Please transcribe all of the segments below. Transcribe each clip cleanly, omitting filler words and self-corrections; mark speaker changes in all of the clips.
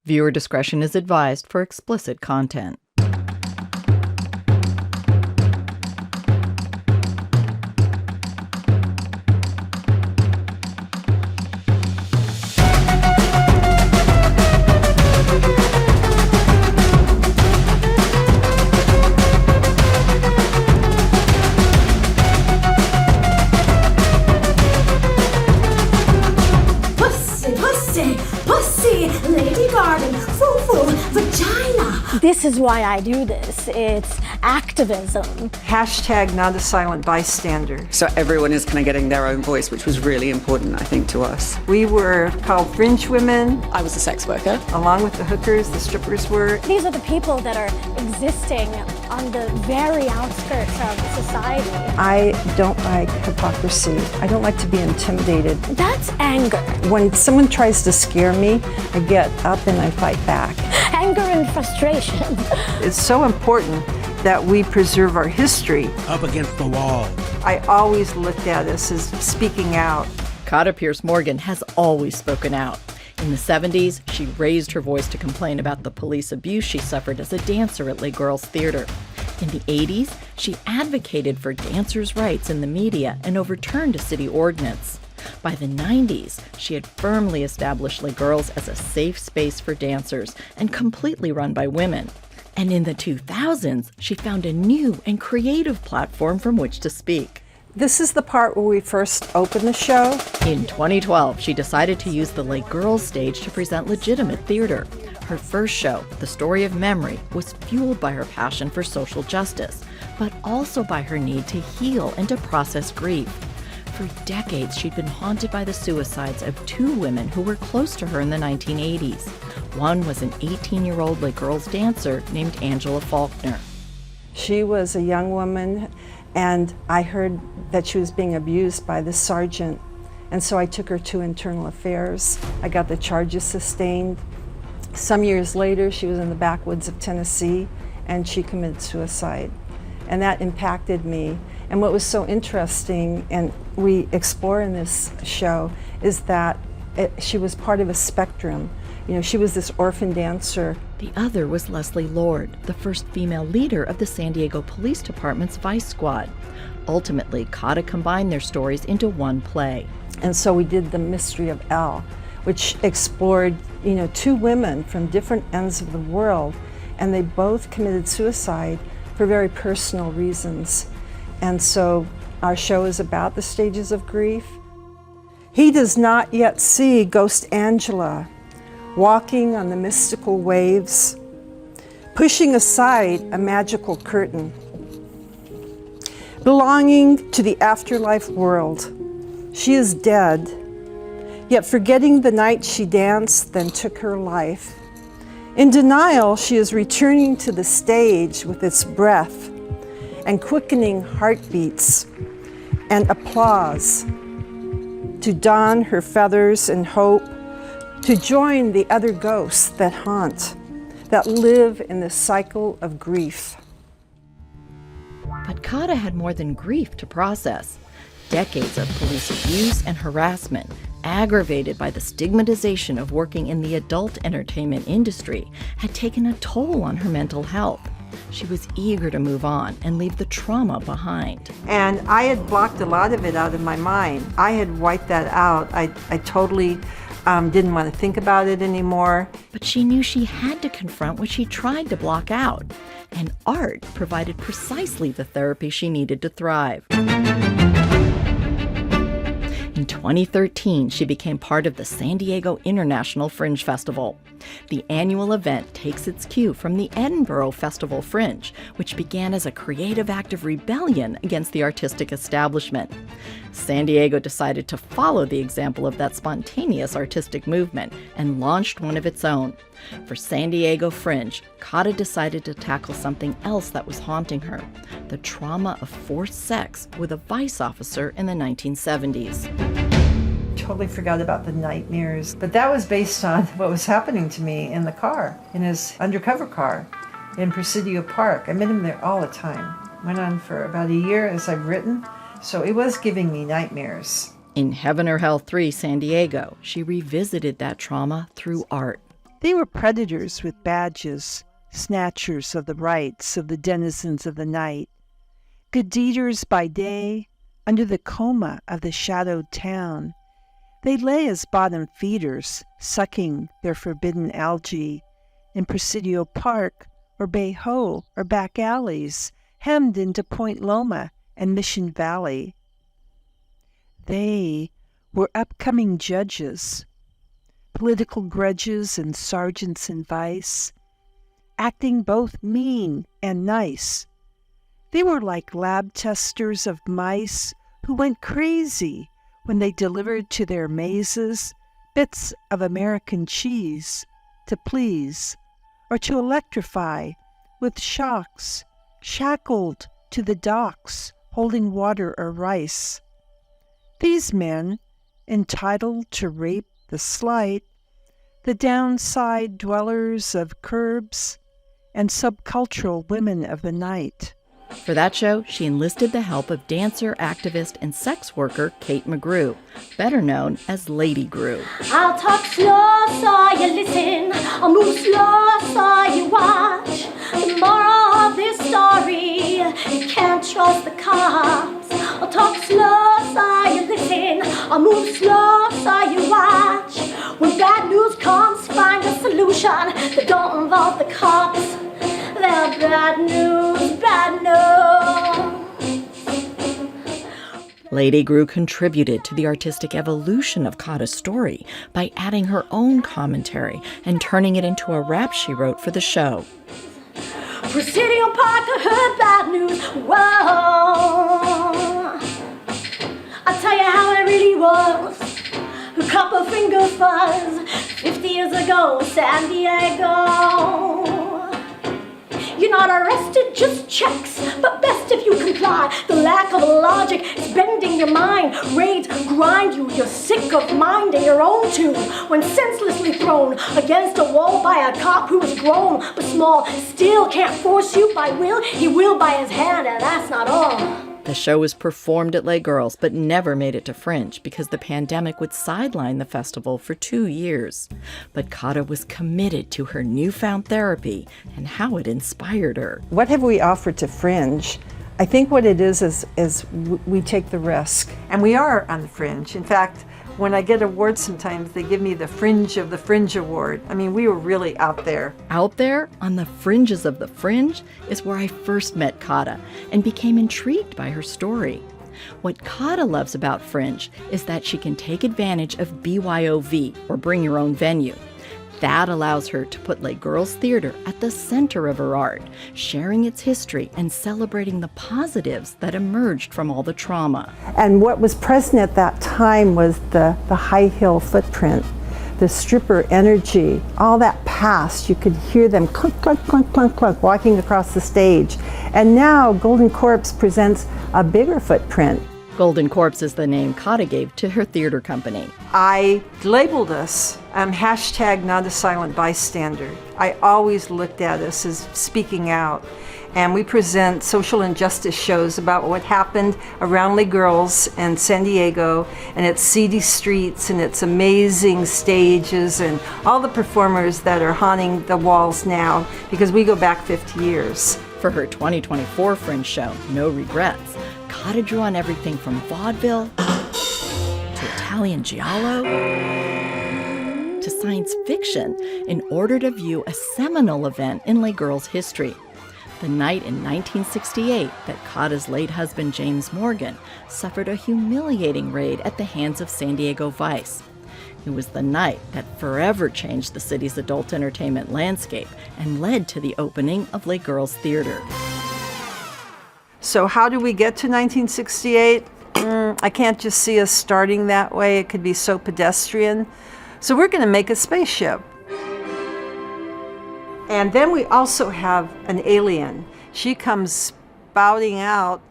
Speaker 1: Viewer discretion is advised for explicit content.
Speaker 2: This is why I do this. It's activism.
Speaker 3: Hashtag not a silent bystander.
Speaker 4: So everyone is kind of getting their own voice, which was really important, I think, to us.
Speaker 3: We were called Fringe women.
Speaker 4: I was a sex worker.
Speaker 3: Along with the hookers, the strippers were.
Speaker 2: These are the people that are existing on the very outskirts of society.
Speaker 3: I don't like hypocrisy. I don't like to be intimidated.
Speaker 2: That's anger.
Speaker 3: When someone tries to scare me, I get up and I fight back.
Speaker 2: Anger and frustration.
Speaker 3: It's so important that we preserve our history.
Speaker 5: Up against the wall.
Speaker 3: I always looked at us as speaking out.
Speaker 1: Kata Pierce-Morgan has always spoken out. In the 70s, she raised her voice to complain about the police abuse she suffered as a dancer at Les Girls Theater. In the 80s, she advocated for dancers' rights in the media and overturned a city ordinance. By the 90s, she had firmly established Les Girls as a safe space for dancers and completely run by women. And in the 2000s, she found a new and creative platform from which to speak.
Speaker 3: This is the part where we first opened the show.
Speaker 1: In 2012, she decided to use the Les Girls stage to present legitimate theater. Her first show, The Story of Memory, was fueled by her passion for social justice, but also by her need to heal and to process grief. For decades, she'd been haunted by the suicides of two women who were close to her in the 1980s. One was an 18-year-old Les Girls dancer named Angela Faulkner.
Speaker 3: She was a young woman, and I heard that she was being abused by the sergeant. And so I took her to internal affairs. I got the charges sustained. Some years later, she was in the backwoods of Tennessee, and she committed suicide. And that impacted me. And what was so interesting, and we explore in this show, is that she was part of a spectrum. You know, she was this orphan dancer.
Speaker 1: The other was Leslie Lord, the first female leader of the San Diego Police Department's Vice Squad. Ultimately, Kata combined their stories into one play.
Speaker 3: And so we did The Mystery of Elle, which explored, two women from different ends of the world, and they both committed suicide for very personal reasons. And so our show is about the stages of grief. He does not yet see Ghost Angela walking on the mystical waves, pushing aside a magical curtain, belonging to the afterlife world. She is dead, yet forgetting the night she danced, then took her life. In denial, she is returning to the stage with its breath and quickening heartbeats and applause, to don her feathers and hope, to join the other ghosts that haunt, that live in the cycle of grief.
Speaker 1: But Kata had more than grief to process. Decades of police abuse and harassment, aggravated by the stigmatization of working in the adult entertainment industry, had taken a toll on her mental health. She was eager to move on and leave the trauma behind.
Speaker 3: And I had blocked a lot of it out of my mind. I had wiped that out. I totally didn't want to think about it anymore.
Speaker 1: But she knew she had to confront what she tried to block out. And art provided precisely the therapy she needed to thrive. In 2013, she became part of the San Diego International Fringe Festival. The annual event takes its cue from the Edinburgh Festival Fringe, which began as a creative act of rebellion against the artistic establishment. San Diego decided to follow the example of that spontaneous artistic movement and launched one of its own. For San Diego Fringe, Kata decided to tackle something else that was haunting her: the trauma of forced sex with a vice officer in the 1970s.
Speaker 3: Totally forgot about the nightmares, but that was based on what was happening to me in the car, in his undercover car in Presidio Park. I met him there all the time. Went on for about a year, as I've written, so it was giving me nightmares.
Speaker 1: In Heaven or Hell 3 San Diego, she revisited that trauma through art.
Speaker 5: They were predators with badges, snatchers of the rights of the denizens of the night, good deeders by day, under the coma of the shadowed town. They lay as bottom feeders, sucking their forbidden algae in Presidio Park or Bay Ho or back alleys, hemmed into Point Loma and Mission Valley. They were upcoming judges, political grudges and sergeants in vice, acting both mean and nice. They were like lab testers of mice who went crazy when they delivered to their mazes bits of American cheese to please or to electrify with shocks, shackled to the docks holding water or rice. These men, entitled to rape the slight, the downside dwellers of curbs, and subcultural women of the night.
Speaker 1: For that show, she enlisted the help of dancer, activist, and sex worker Kate McGrew, better known as Lady Grew.
Speaker 2: I'll talk slow so you listen, I'll move slow so you watch. The moral of this story, you can't trust the cops. I'll talk slow so you listen, I'll move slow so you watch. When bad news comes, find a solution that don't involve the cops. They're bad news, bad news.
Speaker 1: Lady Grew contributed to the artistic evolution of Kata's story by adding her own commentary and turning it into a rap she wrote for the show.
Speaker 2: Presidio Park, I heard bad news, whoa. I'll tell you how it really was. A couple finger fuzz, 50 years ago, San Diego. You're not arrested, just checks, but best if you comply. The lack of logic is bending your mind. Raids grind you, you're sick of minding your own tune. When senselessly thrown against a wall by a cop who is grown but small, still can't force you by will, he will by his hand, and that's not all.
Speaker 1: The show was performed at Les Girls, but never made it to Fringe because the pandemic would sideline the festival for 2 years. But Kata was committed to her newfound therapy and how it inspired her.
Speaker 3: What have we offered to Fringe? I think what it is we take the risk. And we are on the Fringe. In fact, when I get awards sometimes, they give me the Fringe of the Fringe Award. I mean, we were really out there.
Speaker 1: Out there, on the fringes of the Fringe, is where I first met Kata and became intrigued by her story. What Kata loves about Fringe is that she can take advantage of BYOV, or bring your own venue. That allows her to put Les Girls Theater at the center of her art, sharing its history and celebrating the positives that emerged from all the trauma.
Speaker 3: And what was present at that time was the high heel footprint, the stripper energy, all that past. You could hear them clunk, clunk, clunk, clunk, clunk, walking across the stage. And now Golden Corpse presents a bigger footprint.
Speaker 1: Golden Corpse is the name Kata gave to her theater company.
Speaker 3: I labeled us hashtag not a silent bystander. I always looked at us as speaking out. And we present social injustice shows about what happened around Les Girls and San Diego and its seedy streets and its amazing stages and all the performers that are haunting the walls now, because we go back 50 years.
Speaker 1: For her 2024 Fringe show, No Regrets, Kata drew on everything from vaudeville to Italian giallo to science fiction in order to view a seminal event in Les Girls history. The night in 1968 that Kata's late husband James Morgan suffered a humiliating raid at the hands of San Diego Vice. It was the night that forever changed the city's adult entertainment landscape and led to the opening of Les Girls Theater.
Speaker 3: So how do we get to 1968? I can't just see us starting that way. It could be so pedestrian. So we're going to make a spaceship. And then we also have an alien. She comes spouting out,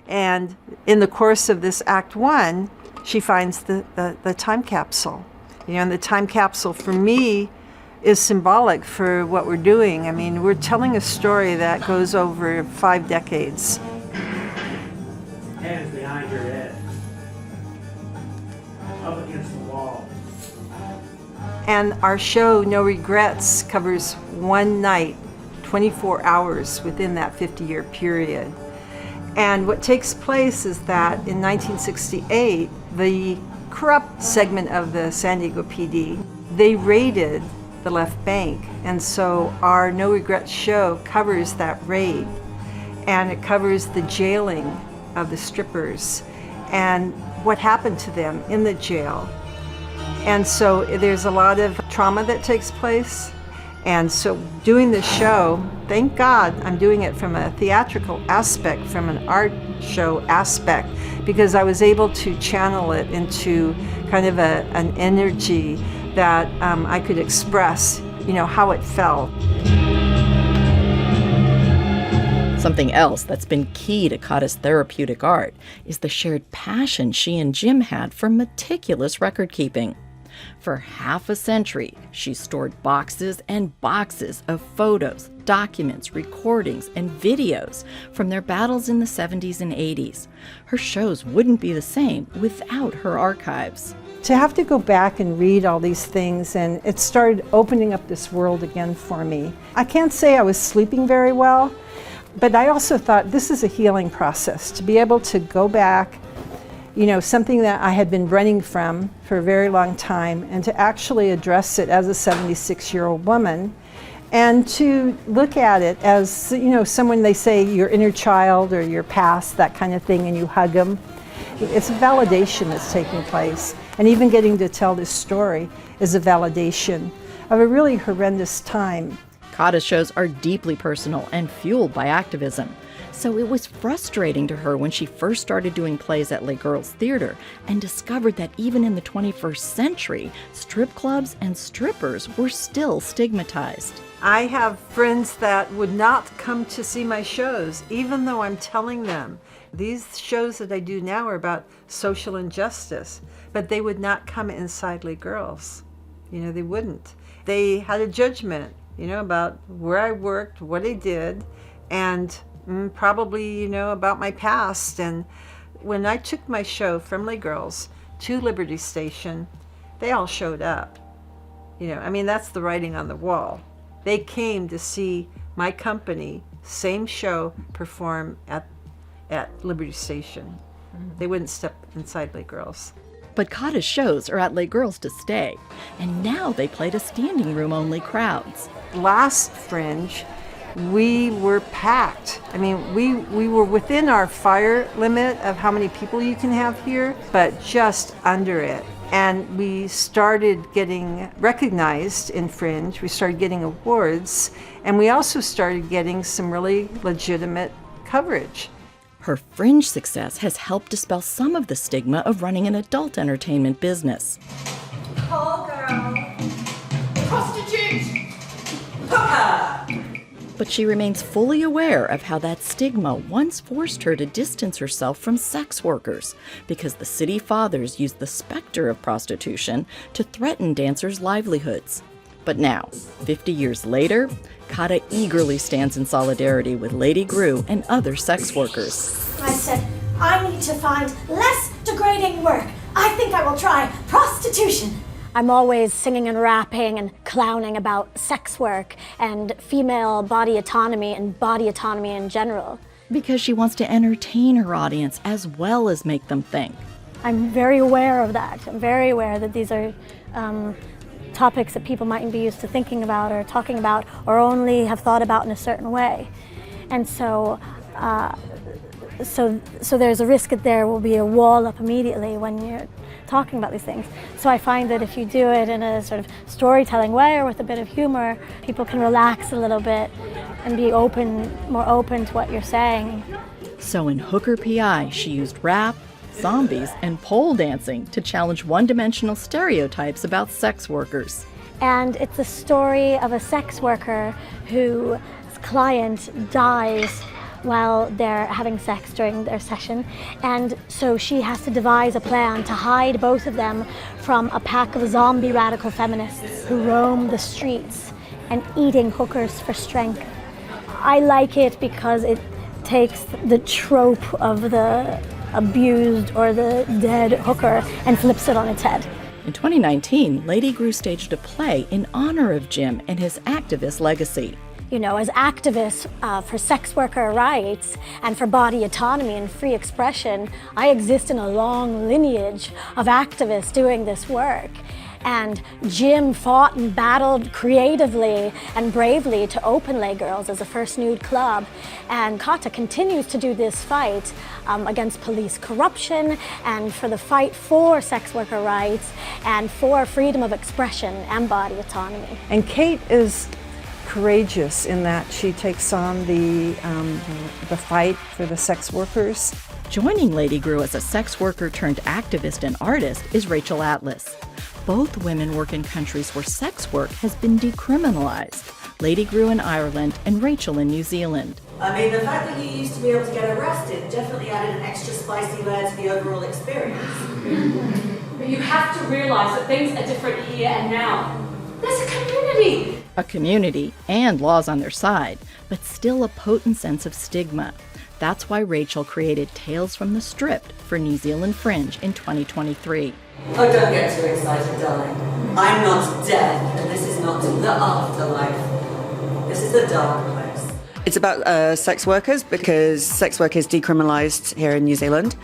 Speaker 3: and in the course of this Act 1, she finds the time capsule. You know, and the time capsule for me is symbolic for what we're doing. I mean, we're telling a story that goes over 5 decades.
Speaker 6: Hands behind your head, up against the wall.
Speaker 3: And our show, No Regrets, covers one night, 24 hours within that 50-year period. And what takes place is that in 1968, the corrupt segment of the San Diego PD, they raided the left bank. And so our No Regrets show covers that raid. And it covers the jailing of the strippers and what happened to them in the jail. And so there's a lot of trauma that takes place. And so doing this show, thank God I'm doing it from a theatrical aspect, from an art show aspect, because I was able to channel it into kind of an energy that I could express, how it felt.
Speaker 1: Something else that's been key to Kata's therapeutic art is the shared passion she and Jim had for meticulous record keeping. For half a century, she stored boxes and boxes of photos, documents, recordings, and videos from their battles in the 70s and 80s. Her shows wouldn't be the same without her archives.
Speaker 3: To have to go back and read all these things, and it started opening up this world again for me. I can't say I was sleeping very well, but I also thought this is a healing process, to be able to go back, something that I had been running from for a very long time, and to actually address it as a 76-year-old woman, and to look at it as, someone, they say your inner child or your past, that kind of thing, and you hug them. It's a validation that's taking place. And even getting to tell this story is a validation of a really horrendous time.
Speaker 1: Kata's shows are deeply personal and fueled by activism. So it was frustrating to her when she first started doing plays at Les Girls Theater and discovered that even in the 21st century, strip clubs and strippers were still stigmatized.
Speaker 3: I have friends that would not come to see my shows, even though I'm telling them these shows that I do now are about social injustice, but they would not come inside Les Girls. They wouldn't. They had a judgment, about where I worked, what I did, and probably, about my past. And when I took my show from Les Girls to Liberty Station, they all showed up. That's the writing on the wall. They came to see my company, same show, perform at Liberty Station. They wouldn't step inside Les Girls.
Speaker 1: But Kata's shows are at Les Girls to stay, and now they play to standing room only crowds.
Speaker 3: Last Fringe, we were packed. We were within our fire limit of how many people you can have here, but just under it. And we started getting recognized in Fringe. We started getting awards, and we also started getting some really legitimate coverage.
Speaker 1: Her Fringe success has helped dispel some of the stigma of running an adult entertainment business.
Speaker 2: Call girl. Prostitute!
Speaker 1: But she remains fully aware of how that stigma once forced her to distance herself from sex workers, because the city fathers used the specter of prostitution to threaten dancers' livelihoods. But now, 50 years later, Kata eagerly stands in solidarity with Lady Grew and other sex workers.
Speaker 2: I said, I need to find less degrading work. I think I will try prostitution. I'm always singing and rapping and clowning about sex work and female body autonomy and body autonomy in general.
Speaker 1: Because she wants to entertain her audience as well as make them think.
Speaker 2: I'm very aware of that. I'm very aware that these are topics that people mightn't be used to thinking about or talking about or only have thought about in a certain way. And so there's a risk that there will be a wall up immediately when you're talking about these things. So I find that if you do it in a sort of storytelling way or with a bit of humor, people can relax a little bit and be more open to what you're saying.
Speaker 1: So in Hooker P.I., she used rap, zombies, and pole dancing to challenge one-dimensional stereotypes about sex workers.
Speaker 2: And it's a story of a sex worker whose client dies while they're having sex during their session, and so she has to devise a plan to hide both of them from a pack of zombie radical feminists who roam the streets and eating hookers for strength. I like it because it takes the trope of the abused or the dead hooker and flips it on its head.
Speaker 1: In 2019, Lady Grew staged a play in honor of Jim and his activist legacy.
Speaker 2: You know, as activists for sex worker rights and for body autonomy and free expression, I exist in a long lineage of activists doing this work. And Jim fought and battled creatively and bravely to open Les Girls as a first nude club. And Kata continues to do this fight against police corruption and for the fight for sex worker rights and for freedom of expression and body autonomy.
Speaker 3: And Kate is courageous in that she takes on the fight for the sex workers.
Speaker 1: Joining Lady Grew as a sex worker turned activist and artist is Rachel Atlas. Both women work in countries where sex work has been decriminalized. Lady Grew in Ireland and Rachel in New Zealand.
Speaker 6: I mean, the fact that you used to be able to get arrested definitely added an extra spicy layer to the overall experience.
Speaker 7: But you have to realize that things are different here and now. There's a community.
Speaker 1: A community and laws on their side, but still a potent sense of stigma. That's why Rachel created Tales from the Stripped for New Zealand Fringe in 2023.
Speaker 6: Oh, don't get too excited, darling. I'm not death, and this is not the afterlife. This is the dark place.
Speaker 4: It's about sex workers, because sex work is decriminalised here in New Zealand.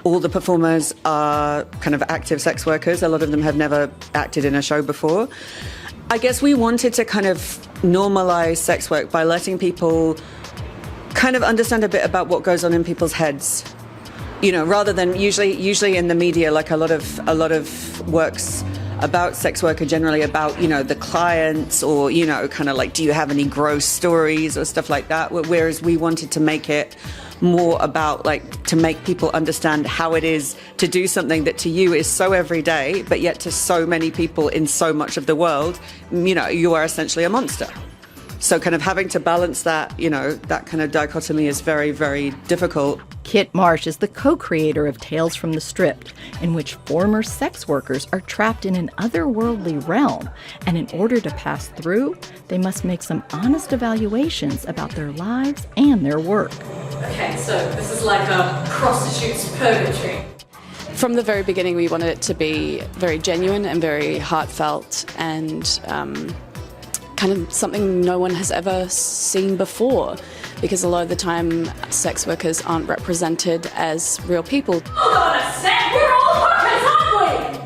Speaker 4: All the performers are kind of active sex workers. A lot of them have never acted in a show before. I guess we wanted to kind of normalise sex work by letting people kind of understand a bit about what goes on in people's heads. You know, rather than usually in the media, like a lot of works about sex work are generally about, you know, the clients or, you know, kind of like, do you have any gross stories or stuff like that? Whereas we wanted to make it more about, like, to make people understand how it is to do something that to you is so everyday, but yet to so many people in so much of the world, you know, you are essentially a monster. So kind of having to balance that, you know, that kind of dichotomy is very, very difficult.
Speaker 1: Kit Marsh is the co-creator of Tales from the Stripped, in which former sex workers are trapped in an otherworldly realm, and in order to pass through, they must make some honest evaluations about their lives and their work.
Speaker 7: Okay, so this is like a prostitute's purgatory.
Speaker 8: From the very beginning, we wanted it to be very genuine and very heartfelt and kind of something no one has ever seen before, because a lot of the time sex workers aren't represented as real people.
Speaker 7: Hold on a sec, we're all hookers, aren't we?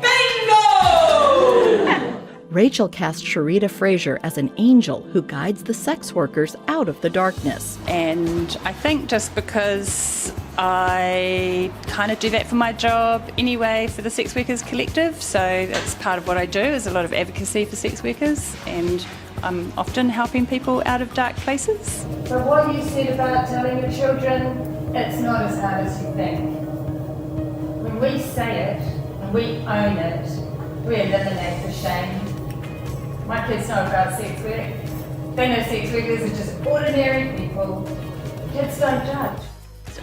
Speaker 7: Bingo!
Speaker 1: Rachel cast Cherida Fraser as an angel who guides the sex workers out of the darkness.
Speaker 9: And I think just because I kind of do that for my job anyway for the Sex Workers Collective, so that's part of what I do, is a lot of advocacy for sex workers, and I'm often helping people out of dark places.
Speaker 10: But what you said about telling your children, it's not as hard as you think. When we say it and we own it, we eliminate the shame. My kids know about sex work. They know sex workers are just ordinary people. Kids don't judge.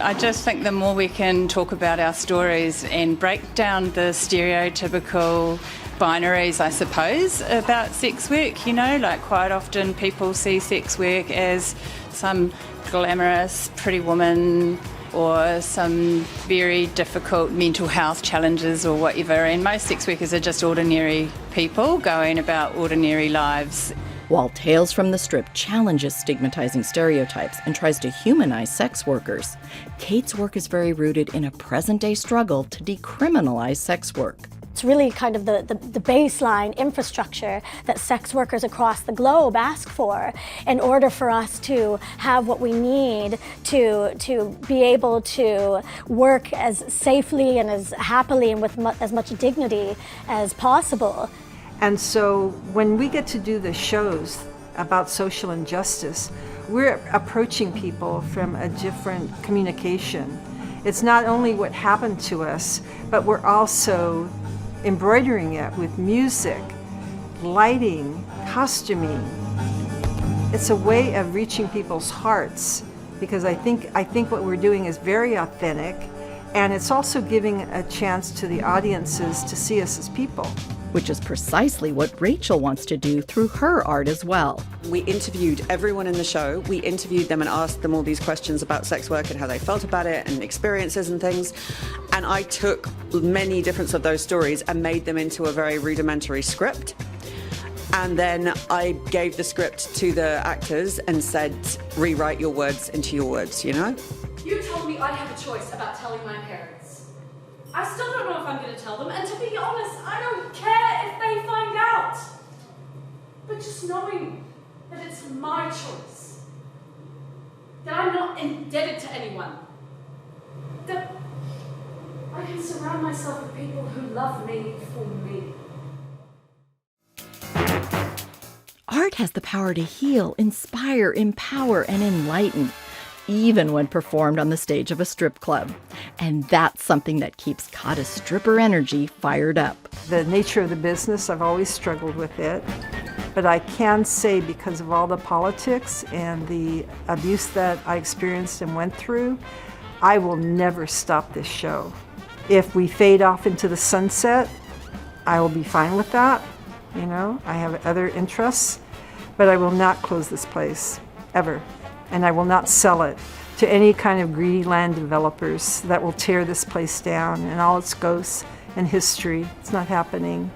Speaker 9: I just think the more we can talk about our stories and break down the stereotypical binaries, I suppose, about sex work, you know, like quite often people see sex work as some glamorous pretty woman or some very difficult mental health challenges or whatever, and most sex workers are just ordinary people going about ordinary lives.
Speaker 1: While Tales from the Strip challenges stigmatizing stereotypes and tries to humanize sex workers, Kate's work is very rooted in a present-day struggle to decriminalize sex work.
Speaker 2: It's really kind of the baseline infrastructure that sex workers across the globe ask for in order for us to have what we need to be able to work as safely and as happily and with as much dignity as possible.
Speaker 3: And so when we get to do the shows about social injustice, we're approaching people from a different communication. It's not only what happened to us, but we're also embroidering it with music, lighting, costuming. It's a way of reaching people's hearts, because I think what we're doing is very authentic, and it's also giving a chance to the audiences to see us as people.
Speaker 1: which is precisely what Rachel wants to do through her art as well.
Speaker 4: We interviewed everyone in the show. We interviewed them and asked them all these questions about sex work and how they felt about it and experiences and things. And I took many different of those stories and made them into a very rudimentary script. And then I gave the script to the actors and said, rewrite your words into your words, you know?
Speaker 7: You told me I have a choice about telling my parents. I still don't know if I'm going to tell them, and to be honest, I don't care if they find out. But just knowing that it's my choice, that I'm not indebted to anyone, that I can surround myself with people who love me for me.
Speaker 1: Art has the power to heal, inspire, empower, and enlighten, even when performed on the stage of a strip club. And that's something that keeps Kata's stripper energy fired up.
Speaker 3: The nature of the business, I've always struggled with it. But I can say, because of all the politics and the abuse that I experienced and went through, I will never stop this show. If we fade off into the sunset, I will be fine with that. You know, I have other interests, but I will not close this place, ever. And I will not sell it to any kind of greedy land developers that will tear this place down and all its ghosts and history. It's not happening.